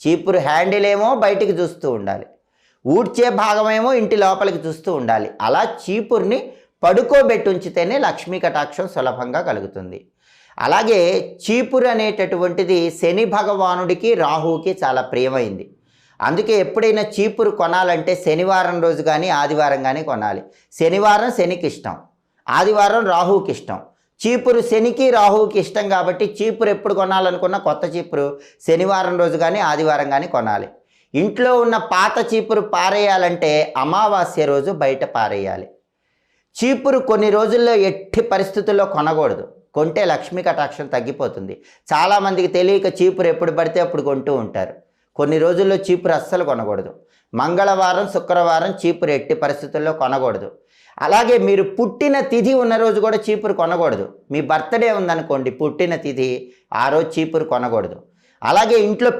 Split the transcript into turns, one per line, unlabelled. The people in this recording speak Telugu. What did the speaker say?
చీపురు హ్యాండిల్ ఏమో బయటికి చూస్తూ ఉండాలి, ఊడ్చే భాగమేమో ఇంటి లోపలికి చూస్తూ ఉండాలి. అలా చీపుర్ని పడుకోబెట్టి ఉంచితేనే లక్ష్మీ కటాక్షం సులభంగా కలుగుతుంది. అలాగే చీపురు అనేటటువంటిది శని భగవానుడికి రాహువుకి చాలా ప్రియమైంది. అందుకే ఎప్పుడైనా చీపురు కొనాలంటే శనివారం రోజు కానీ ఆదివారం కానీ కొనాలి. శనివారం శనికి ఇష్టం, ఆదివారం రాహువుకి ఇష్టం. చీపురు శనికి రాహువుకి ఇష్టం కాబట్టి చీపురు ఎప్పుడు కొనాలనుకున్నా కొత్త చీపురు శనివారం రోజు కానీ ఆదివారం కానీ కొనాలి. ఇంట్లో ఉన్న పాత చీపురు పారేయాలంటే అమావాస్య రోజు బయట పారేయాలి. చీపురు కొన్ని రోజుల్లో ఎట్టి పరిస్థితుల్లో కొనకూడదు, కొంటే లక్ష్మీ కటాక్షం తగ్గిపోతుంది. చాలామందికి తెలియక చీపురు ఎప్పుడు పడితే అప్పుడు కొంటూ ఉంటారు. కొన్ని రోజుల్లో చీపురు అస్సలు కొనకూడదు. మంగళవారం శుక్రవారం చీపురు ఎట్టి పరిస్థితుల్లో కొనకూడదు. అలాగే మీరు పుట్టిన తిథి ఉన్న రోజు కూడా చీపురు కొనకూడదు. మీ బర్త్డే ఉందనుకోండి, పుట్టిన తిథి, ఆ రోజు చీపురు కొనకూడదు. అలాగే ఇంట్లో